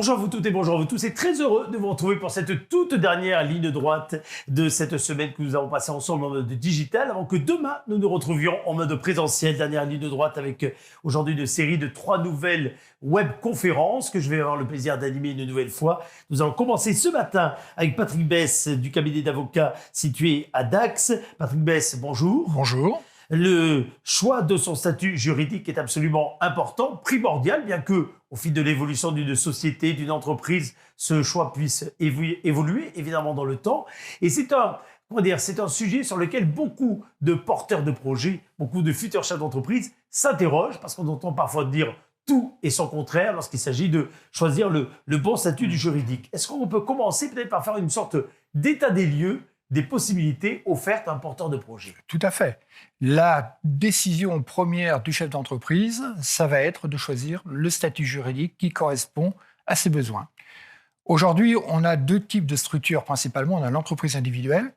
Bonjour à vous toutes et bonjour à vous tous. Et très heureux de vous retrouver pour cette toute dernière ligne droite de cette semaine que nous avons passée ensemble en mode digital avant que demain nous nous retrouvions en mode présentiel. Dernière ligne droite avec aujourd'hui une série de 3 nouvelles webconférences que je vais avoir le plaisir d'animer une nouvelle fois. Nous allons commencer ce matin avec Patrick Besse du cabinet d'avocats situé à Dax. Patrick Besse, bonjour. Bonjour. Le choix de son statut juridique est absolument important, primordial, bien que, au fil de l'évolution d'une société, d'une entreprise, ce choix puisse évoluer, évidemment, dans le temps. Et c'est un sujet sur lequel beaucoup de porteurs de projets, beaucoup de futurs chefs d'entreprise s'interrogent, parce qu'on entend parfois dire tout et son contraire lorsqu'il s'agit de choisir le bon statut du juridique. Est-ce qu'on peut commencer peut-être par faire une sorte d'état des lieux des possibilités offertes à un porteur de projet? Tout à fait. La décision première du chef d'entreprise, ça va être de choisir le statut juridique qui correspond à ses besoins. Aujourd'hui, on a 2 types de structures principalement. On a l'entreprise individuelle.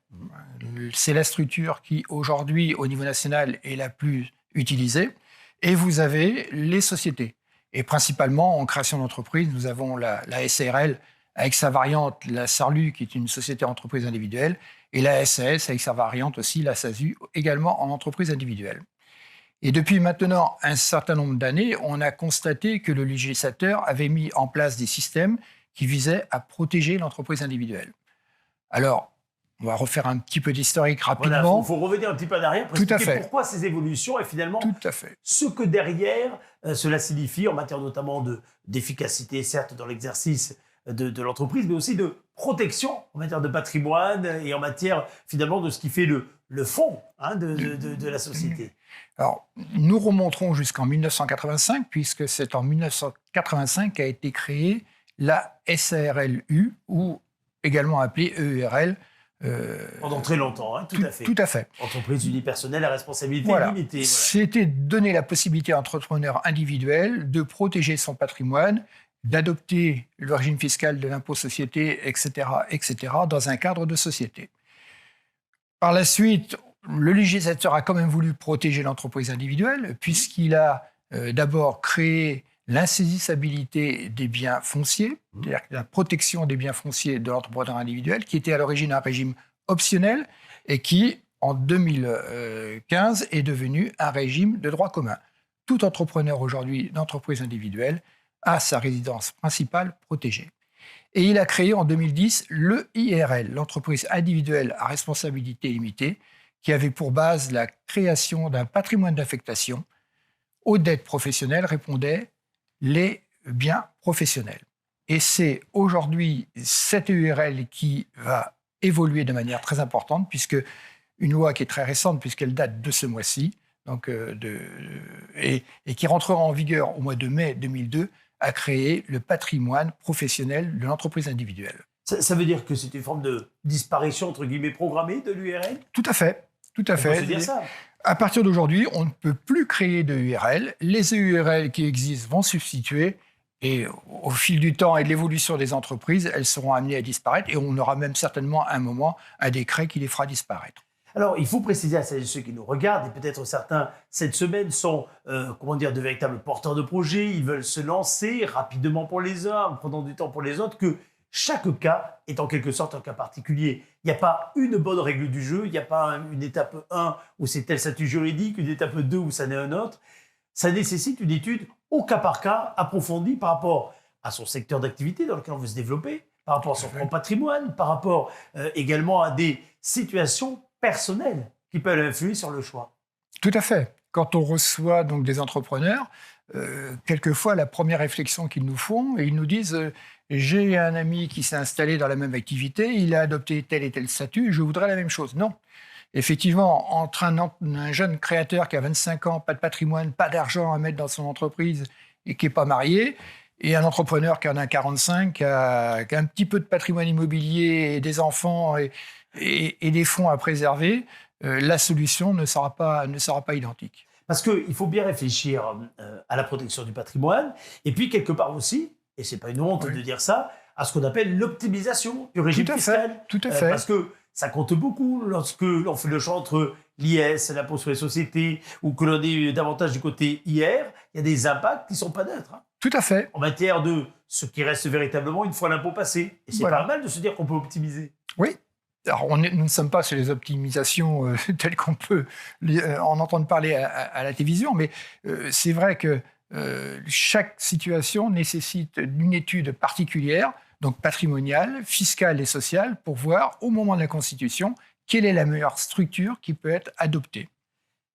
C'est la structure qui, aujourd'hui, au niveau national, est la plus utilisée. Et vous avez les sociétés. Et principalement, en création d'entreprise, nous avons la SARL avec sa variante, la SARLU, qui est une société entreprise individuelle, et la SAS avec sa variante aussi, la SASU, également en entreprise individuelle. Et depuis maintenant un certain nombre d'années, on a constaté que le législateur avait mis en place des systèmes qui visaient à protéger l'entreprise individuelle. Alors, on va refaire un petit peu d'historique rapidement. Voilà, il faut revenir un petit peu en arrière pour expliquer pourquoi ces évolutions et finalement ce que derrière cela signifie en matière notamment d'efficacité, certes, dans l'exercice de l'entreprise, mais aussi de protection en matière de patrimoine et en matière finalement de ce qui fait le fond de la société. Alors, nous remonterons jusqu'en 1985, puisque c'est en 1985 qu'a été créée la SARLU, ou également appelée EURL. Pendant très longtemps, tout à fait. Tout à fait. Entreprise unipersonnelle à responsabilité limitée. Voilà. C'était donner la possibilité à l'entrepreneur individuel de protéger son patrimoine, d'adopter le régime fiscal de l'impôt société, etc., dans un cadre de société. Par la suite, le législateur a quand même voulu protéger l'entreprise individuelle, puisqu'il a d'abord créé l'insaisissabilité des biens fonciers, c'est-à-dire la protection des biens fonciers de l'entrepreneur individuel, qui était à l'origine un régime optionnel et qui, en 2015, est devenu un régime de droit commun. Tout entrepreneur aujourd'hui d'entreprise individuelle a sa résidence principale protégée. Et il a créé en 2010 l'EIRL, l'entreprise individuelle à responsabilité limitée, qui avait pour base la création d'un patrimoine d'affectation. Aux dettes professionnelles répondaient les biens professionnels. Et c'est aujourd'hui cette EIRL qui va évoluer de manière très importante, puisque une loi qui est très récente, puisqu'elle date de ce mois-ci, donc et qui rentrera en vigueur au mois de mai 2002, a créé le patrimoine professionnel de l'entreprise individuelle. Ça veut dire que c'est une forme de disparition, entre guillemets, programmée de l'URL ? Tout à fait. Tout à fait. On peut se dire ça. À partir d'aujourd'hui, on ne peut plus créer de URL. Les URL qui existent vont substituer. Et au fil du temps et de l'évolution des entreprises, elles seront amenées à disparaître. Et on aura même certainement à un moment un décret qui les fera disparaître. Alors, il faut préciser à celles et ceux qui nous regardent, et peut-être certains cette semaine sont de véritables porteurs de projets, ils veulent se lancer rapidement pour les uns, en prenant du temps pour les autres, que chaque cas est en quelque sorte un cas particulier. Il n'y a pas une bonne règle du jeu, il n'y a pas une étape 1 où c'est tel statut juridique, une étape 2 où ça n'est un autre. Ça nécessite une étude au cas par cas, approfondie par rapport à son secteur d'activité dans lequel on veut se développer, par rapport à son propre patrimoine, par rapport également à des situations personnelles qui peuvent influer sur le choix. Tout à fait. Quand on reçoit donc des entrepreneurs, quelquefois la première réflexion qu'ils nous font, et ils nous disent j'ai un ami qui s'est installé dans la même activité, il a adopté tel et tel statut, je voudrais la même chose. Non. Effectivement, entre un jeune créateur qui a 25 ans, pas de patrimoine, pas d'argent à mettre dans son entreprise et qui n'est pas marié, et un entrepreneur qui en a 45, qui a un petit peu de patrimoine immobilier et des enfants et des fonds à préserver, la solution ne sera pas identique. Parce qu'il faut bien réfléchir à la protection du patrimoine, et puis quelque part aussi, et ce n'est pas une honte de dire ça, à ce qu'on appelle l'optimisation du régime fiscal. Tout à fait. Parce que ça compte beaucoup lorsque l'on fait le choix entre l'IS, l'impôt sur les sociétés, ou que l'on est davantage du côté IR, il y a des impacts qui ne sont pas neutres. Tout à fait. en matière de ce qui reste véritablement une fois l'impôt passé. Et c'est Voilà. pas mal de se dire qu'on peut optimiser. Oui. Alors, nous ne sommes pas sur les optimisations telles qu'on peut en entendre parler à la télévision, mais c'est vrai que chaque situation nécessite une étude particulière, donc patrimoniale, fiscale et sociale, pour voir, au moment de la Constitution, quelle est la meilleure structure qui peut être adoptée.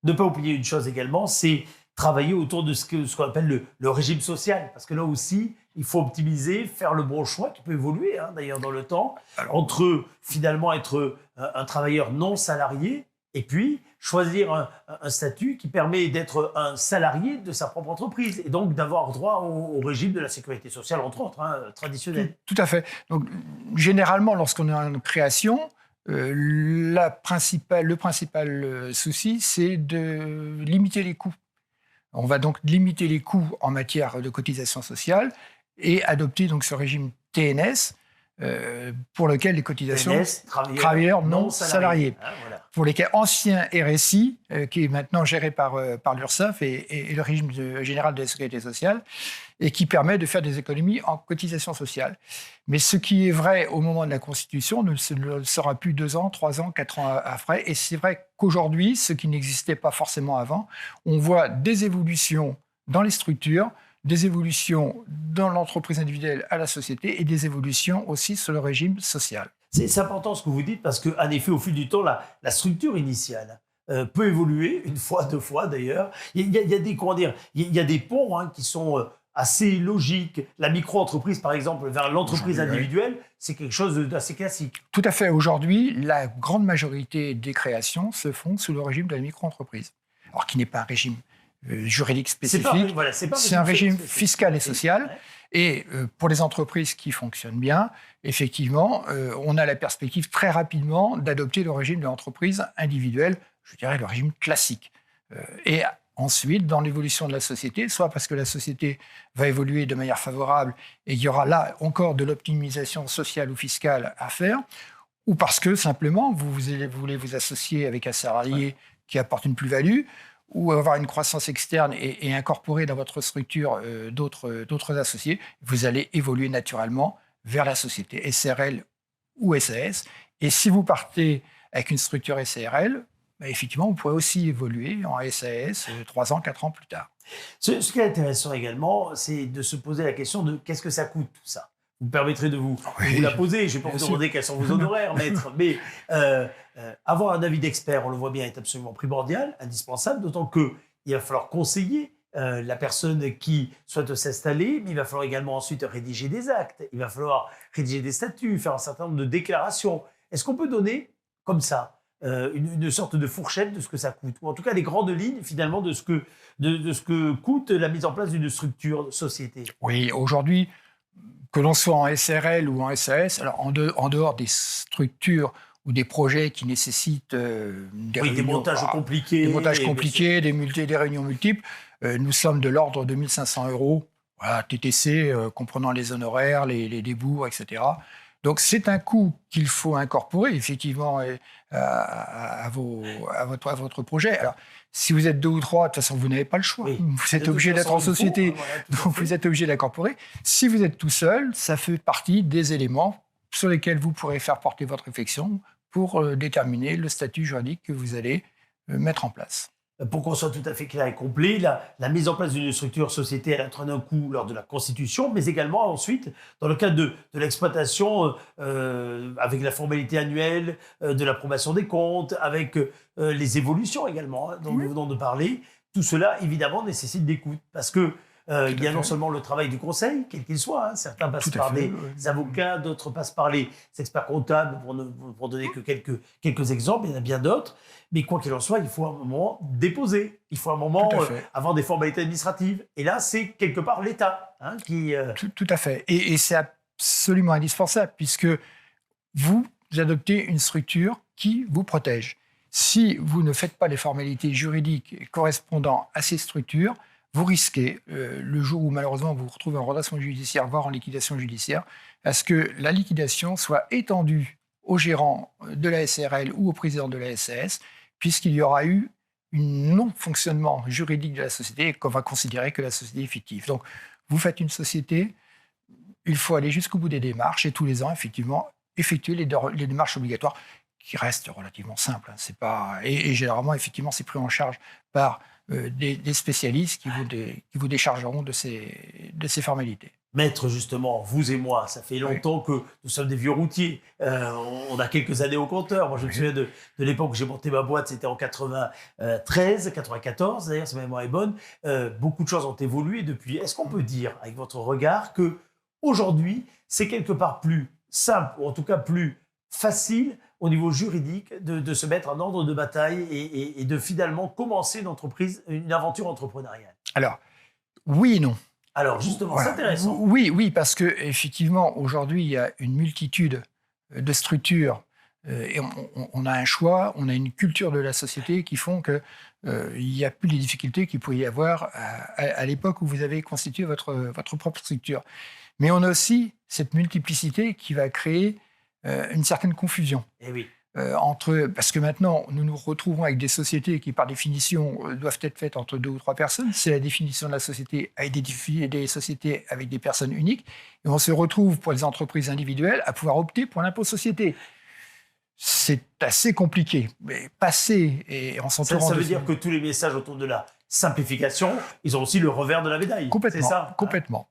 Ne pas oublier une chose également, c'est travailler autour de ce qu'on appelle le régime social. Parce que là aussi, il faut optimiser, faire le bon choix qui peut évoluer d'ailleurs dans le temps, entre finalement être un travailleur non salarié et puis choisir un statut qui permet d'être un salarié de sa propre entreprise et donc d'avoir droit au régime de la sécurité sociale, entre autres, traditionnel. Tout à fait. Donc, généralement, lorsqu'on est en création, le principal souci, c'est de limiter les coûts. On va donc limiter les coûts en matière de cotisation sociale et adopter donc ce régime TNS pour lequel les cotisations TNS, travailleurs non salariés. Voilà. Pour lesquels ancien RSI, qui est maintenant géré par l'URSSAF et le régime général de la sécurité sociale, et qui permet de faire des économies en cotisation sociale. Mais ce qui est vrai au moment de la Constitution ne le sera plus 2 ans, 3 ans, 4 ans après. Et c'est vrai qu'aujourd'hui, ce qui n'existait pas forcément avant, on voit des évolutions dans les structures, des évolutions dans l'entreprise individuelle à la société et des évolutions aussi sur le régime social. C'est important ce que vous dites parce qu'en effet, au fil du temps, la structure initiale peut évoluer, une fois, 2 fois d'ailleurs. Il y a des, comment dire, il y a des ponts qui sont assez logiques. La micro-entreprise, par exemple, vers l'entreprise individuelle, c'est quelque chose d'assez classique. Tout à fait. Aujourd'hui, la grande majorité des créations se font sous le régime de la micro-entreprise. Alors, qui n'est pas un régime juridique spécifique, c'est un régime fiscal et social. Ouais. Et pour les entreprises qui fonctionnent bien, effectivement, on a la perspective très rapidement d'adopter le régime de l'entreprise individuelle, je dirais le régime classique. Et ensuite, dans l'évolution de la société, soit parce que la société va évoluer de manière favorable et il y aura là encore de l'optimisation sociale ou fiscale à faire, ou parce que simplement vous voulez vous associer avec un salarié qui apporte une plus-value, ou avoir une croissance externe et incorporer dans votre structure d'autres associés, vous allez évoluer naturellement vers la société SRL ou SAS. Et si vous partez avec une structure SARL, effectivement, vous pourrez aussi évoluer en SAS 3 ans, 4 ans plus tard. Ce qui est intéressant également, c'est de se poser la question de qu'est-ce que ça coûte tout ça. Vous me permettrez de vous la poser. Je ne vais pas vous demander quels sont vos honoraires, maître. Mais avoir un avis d'expert, on le voit bien, est absolument primordial, indispensable, d'autant qu'il va falloir conseiller la personne qui souhaite s'installer, mais il va falloir également ensuite rédiger des actes, il va falloir rédiger des statuts, faire un certain nombre de déclarations. Est-ce qu'on peut donner, comme ça, une sorte de fourchette de ce que ça coûte, ou en tout cas les grandes lignes finalement de ce que coûte la mise en place d'une structure de société? Oui, aujourd'hui, que l'on soit en SRL ou en SAS, alors en dehors des structures ou des projets qui nécessitent des montages compliqués, des réunions multiples, nous sommes de l'ordre de 1 500 €, voilà, TTC, comprenant les honoraires, les débours, etc. Donc c'est un coût qu'il faut incorporer effectivement à votre projet. Alors, si vous êtes 2 ou 3, de toute façon, vous n'avez pas le choix. Oui. Vous êtes obligé d'être en société, donc vous êtes obligé d'incorporer. Si vous êtes tout seul, ça fait partie des éléments sur lesquels vous pourrez faire porter votre réflexion pour déterminer le statut juridique que vous allez mettre en place. Pour qu'on soit tout à fait clair et complet, la mise en place d'une structure société, elle entraîne un coût lors de la constitution, mais également ensuite, dans le cadre de l'exploitation, avec la formalité annuelle, de l'approbation des comptes, avec les évolutions également, dont nous venons de parler. Tout cela, évidemment, nécessite des coûts. Parce que il y a non seulement le travail du conseil, quel qu'il soit, certains passent par des avocats, d'autres passent par les experts comptables, pour donner que quelques exemples, il y en a bien d'autres. Mais quoi qu'il en soit, il faut à un moment déposer, il faut à un moment avoir des formalités administratives. Et là, c'est quelque part l'État qui... Tout à fait. Et c'est absolument indispensable, puisque vous adoptez une structure qui vous protège. Si vous ne faites pas les formalités juridiques correspondant à ces structures, vous risquez, le jour où malheureusement vous vous retrouvez en redressement judiciaire, voire en liquidation judiciaire, à ce que la liquidation soit étendue au gérant de la SRL ou au président de la SAS, puisqu'il y aura eu un non-fonctionnement juridique de la société et qu'on va considérer que la société est fictive. Donc, vous faites une société, il faut aller jusqu'au bout des démarches et tous les ans, effectivement, effectuer les démarches obligatoires qui restent relativement simples. Hein. C'est pas, et généralement, effectivement, c'est pris en charge par des spécialistes qui vous déchargeront de ces formalités. Maître, justement, vous et moi, ça fait longtemps que nous sommes des vieux routiers. On a quelques années au compteur. Moi, je me souviens de l'époque où j'ai monté ma boîte, c'était en 93, 94, d'ailleurs, si ma mémoire est bonne. Beaucoup de choses ont évolué depuis. Est-ce qu'on peut dire, avec votre regard, que aujourd'hui, c'est quelque part plus simple, ou en tout cas plus facile au niveau juridique de se mettre en ordre de bataille et de finalement commencer une aventure entrepreneuriale? Alors, oui et non. Alors, justement, Voilà. c'est intéressant. Oui, parce que effectivement, aujourd'hui, il y a une multitude de structures et on a un choix, on a une culture de la société qui font que il n'y a plus les difficultés qu'il pouvait y avoir à l'époque où vous avez constitué votre propre structure. Mais on a aussi cette multiplicité qui va créer une certaine confusion. Eh oui. Parce que maintenant, nous nous retrouvons avec des sociétés qui, par définition, doivent être faites entre 2 ou 3 personnes. C'est la définition de la société avec des sociétés avec des personnes uniques. Et on se retrouve, pour les entreprises individuelles, à pouvoir opter pour l'impôt société. C'est assez compliqué. Mais passer et en s'entourant Ça veut dire que tous les messages autour de la simplification, ils ont aussi le revers de la médaille. Complètement. C'est ça? Complètement.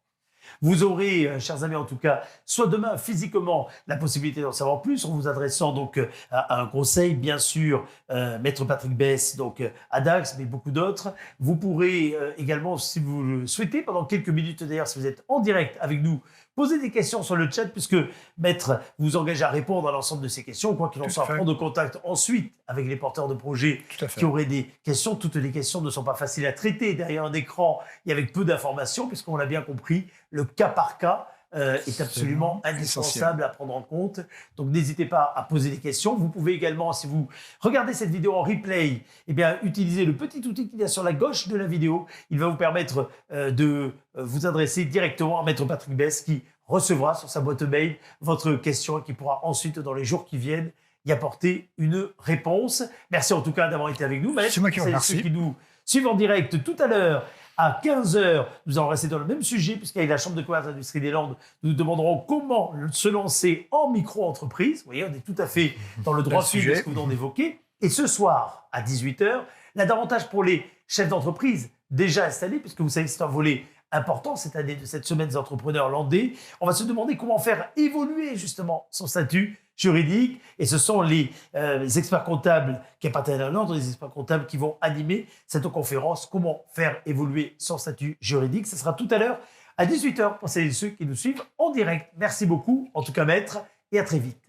Vous aurez, chers amis, en tout cas, soit demain physiquement la possibilité d'en savoir plus en vous adressant donc à un conseil, bien sûr, Maître Patrick Besse, donc à Dax, mais beaucoup d'autres. Vous pourrez également, si vous le souhaitez, pendant quelques minutes d'ailleurs, si vous êtes en direct avec nous, poser des questions sur le chat, puisque Maître vous engage à répondre à l'ensemble de ces questions, quoi qu'il en soit, prendre contact ensuite avec les porteurs de projets qui auraient des questions. Toutes les questions ne sont pas faciles à traiter derrière un écran et avec peu d'informations, puisqu'on l'a bien compris, le cas par cas est absolument indispensable à prendre en compte. Donc n'hésitez pas à poser des questions. Vous pouvez également, si vous regardez cette vidéo en replay, eh bien, utiliser le petit outil qu'il y a sur la gauche de la vidéo. Il va vous permettre de vous adresser directement à Maître Patrick Besse qui recevra sur sa boîte mail votre question et qui pourra ensuite, dans les jours qui viennent, y apporter une réponse. Merci en tout cas d'avoir été avec nous. C'est moi qui vous remercie. Ceux qui nous suivent en direct tout à l'heure, à 15h, nous allons rester dans le même sujet, puisqu'avec la Chambre de commerce et d'industrie des Landes, nous demanderons comment se lancer en micro-entreprise. Vous voyez, on est tout à fait dans le droit fil de ce que vous venez d'évoquer. Et ce soir, à 18h, là, davantage pour les chefs d'entreprise déjà installés, puisque vous savez, c'est un volet important cette année de cette semaine des entrepreneurs landais. On va se demander comment faire évoluer justement son statut juridique. Et ce sont les experts comptables qui appartiennent à l'ordre, les experts comptables qui vont animer cette conférence. Comment faire évoluer son statut juridique. Ce sera tout à l'heure à 18h pour celles et ceux qui nous suivent en direct. Merci beaucoup, en tout cas Maître, et à très vite.